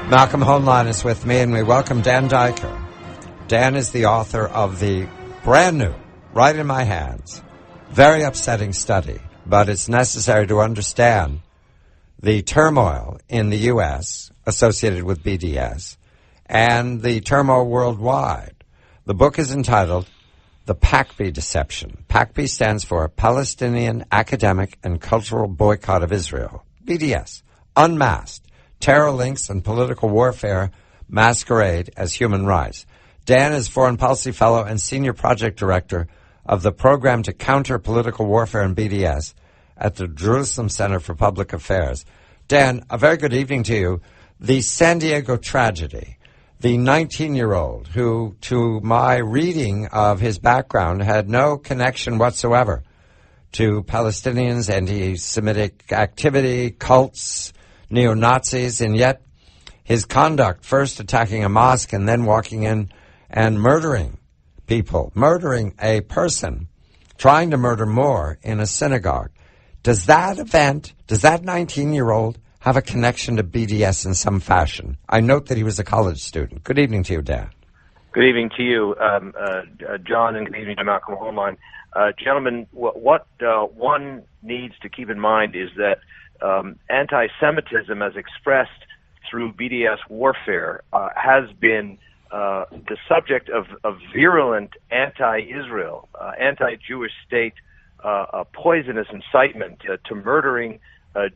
Malcolm Hoenlein is with me, and we welcome Dan Diker. Dan is the author of the brand new, right in my hands, very upsetting study, but it's necessary to understand the turmoil in the U.S. associated with BDS and the turmoil worldwide. The book is entitled The PACB Deception. PACB stands for Palestinian Academic and Cultural Boycott of Israel. BDS, unmasked. Terror links and political warfare masquerade as human rights. Dan is Foreign Policy Fellow and Senior Project Director of the Program to Counter Political Warfare in BDS at the Jerusalem Center for Public Affairs. Dan, a very good evening to you. The San Diego tragedy, the 19-year-old who, to my reading of his background, had no connection whatsoever to Palestinians, anti-Semitic activity, cults, neo-Nazis, and yet his conduct, first attacking a mosque and then walking in and murdering people, murdering a person, trying to murder more in a synagogue. Does that event, does that 19-year-old have a connection to BDS in some fashion? I note that he was a college student. Good evening to you, Dan. Good evening to you, John, and good evening to Malcolm Hoenlein. Gentlemen, what one needs to keep in mind is that anti-Semitism, as expressed through BDS warfare, has been the subject of virulent anti-Israel, anti-Jewish state, poisonous incitement to murdering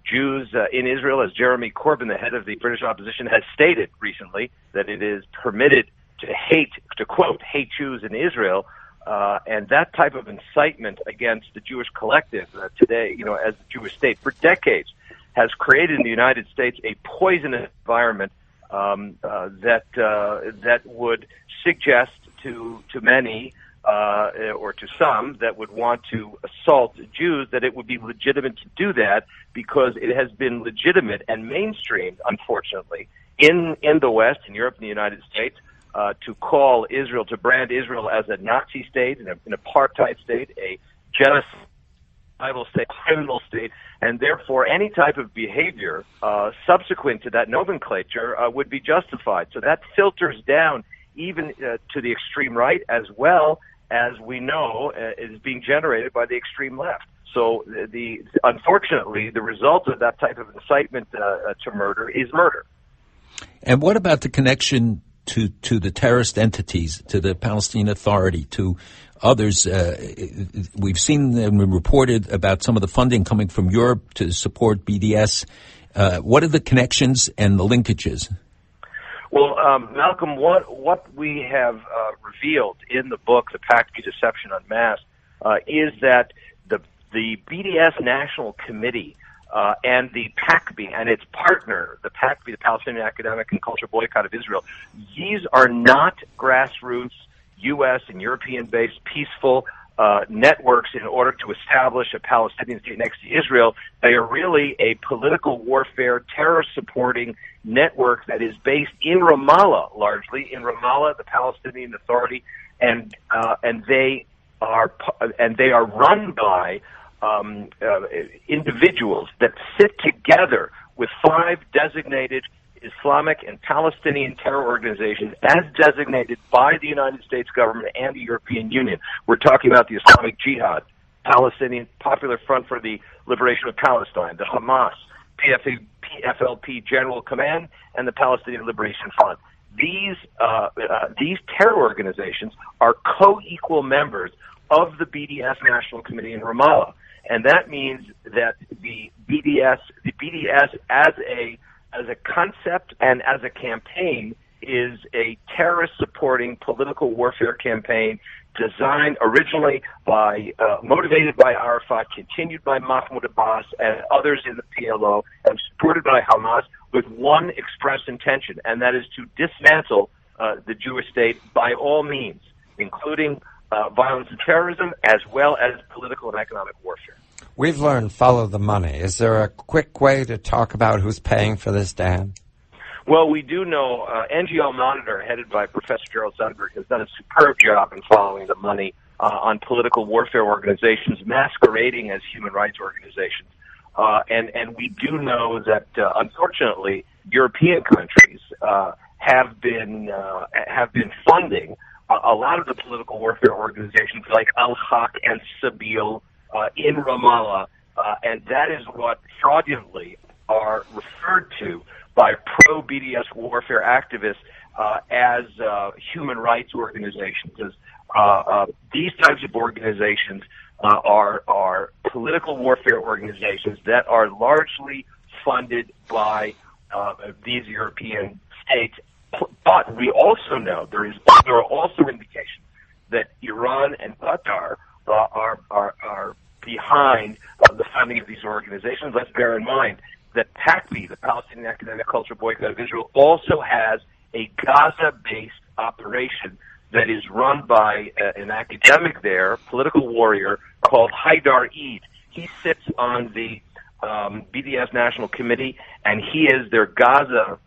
Jews in Israel, as Jeremy Corbyn, the head of the British opposition, has stated recently that it is permitted to quote, hate Jews in Israel. And that type of incitement against the Jewish collective today, as the Jewish state for decades, has created in the United States a poisonous environment that would suggest to many or to some that would want to assault Jews that it would be legitimate to do that because it has been legitimate and mainstreamed, unfortunately, in the West, in Europe, and the United States, to call Israel, to brand Israel as a Nazi state, an apartheid state, a genocidal state, criminal state, and therefore any type of behavior subsequent to that nomenclature would be justified. So that filters down even to the extreme right, as well as we know is being generated by the extreme left. So unfortunately, the result of that type of incitement to murder is murder. And what about the connection to the terrorist entities, to the Palestinian Authority, to others? We've seen and reported about some of the funding coming from Europe to support BDS. What are the connections and the linkages? Well, Malcolm, what we have revealed in the book, The PACB Deception Unmasked, is that the BDS National Committee and the PACB and its partner, the PACB, the Palestinian Academic and Cultural Boycott of Israel, these are not grassroots U.S. and European-based peaceful networks in order to establish a Palestinian state next to Israel. They are really a political warfare, terror-supporting network that is based in Ramallah, largely in Ramallah, the Palestinian Authority, and they are run by individuals that sit together with 5 designated Islamic and Palestinian terror organizations as designated by the United States government and the European Union. We're talking about the Islamic Jihad, Palestinian Popular Front for the Liberation of Palestine, the Hamas, PFLP General Command, and the Palestinian Liberation Front. These terror organizations are co-equal members of the BDS National Committee in Ramallah. And that means that the BDS as a concept and as a campaign is a terrorist-supporting political warfare campaign designed originally by, motivated by Arafat, continued by Mahmoud Abbas and others in the PLO, and supported by Hamas with one express intention, and that is to dismantle the Jewish state by all means, including violence and terrorism, as well as political and economic warfare. We've learned follow the money. Is there a quick way to talk about who's paying for this, Dan? Well, we do know NGO Monitor, headed by Professor Gerald Sundberg, has done a superb job in following the money on political warfare organizations masquerading as human rights organizations. And we do know that, unfortunately, European countries have been funding a lot of the political warfare organizations like Al-Haq and Sabil in Ramallah, and that is what fraudulently are referred to by pro-BDS warfare activists as human rights organizations. As these types of organizations are political warfare organizations that are largely funded by these European states. But we also know there are also indications that Iran and Qatar are behind the funding of these organizations. Let's bear in mind that PACB, the Palestinian Academic Cultural Boycott of Israel, also has a Gaza-based operation that is run by an academic there, political warrior, called Haidar Eid. He sits on the BDS National Committee, and he is their Gaza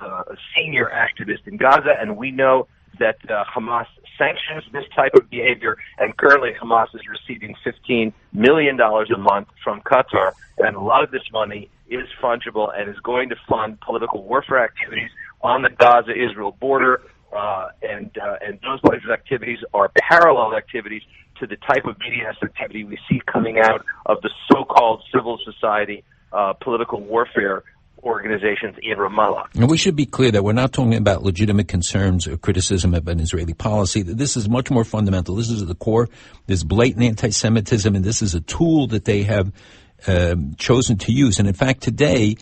senior activist in Gaza, and we know that Hamas sanctions this type of behavior, and currently Hamas is receiving $15 million a month from Qatar, and a lot of this money is fungible and is going to fund political warfare activities on the Gaza-Israel border, and those types of activities are parallel activities to the type of BDS activity we see coming out of the so-called civil society political warfare organizations in Ramallah. And we should be clear that we're not talking about legitimate concerns or criticism of an Israeli policy. This is much more fundamental. This is at the core. There's blatant anti-Semitism, and this is a tool that they have chosen to use. And in fact, today,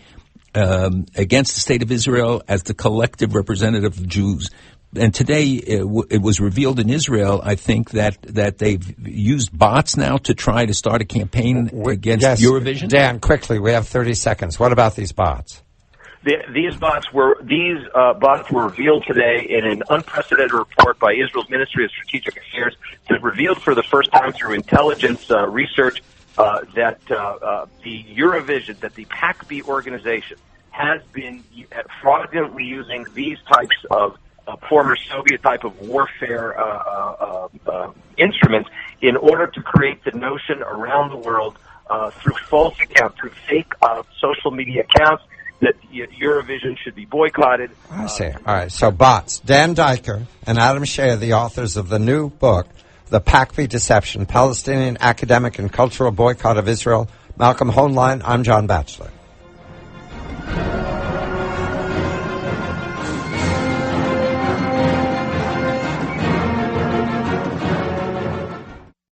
against the state of Israel as the collective representative of Jews, and today it was revealed in Israel, I think, that they've used bots now to try to start a campaign against Eurovision. Dan, quickly, we have 30 seconds. What about these bots? These bots were revealed today in an unprecedented report by Israel's Ministry of Strategic Affairs that revealed for the first time through intelligence research that the Eurovision, that the PACB organization has been fraudulently using these types of former Soviet type of warfare instruments in order to create the notion around the world through false accounts, through fake social media accounts, that Eurovision should be boycotted. I see. All right. So bots. Dan Diker and Adam Shea, the authors of the new book, The PACB Deception, Palestinian Academic and Cultural Boycott of Israel. Malcolm Hoenlein, I'm John Batchelor.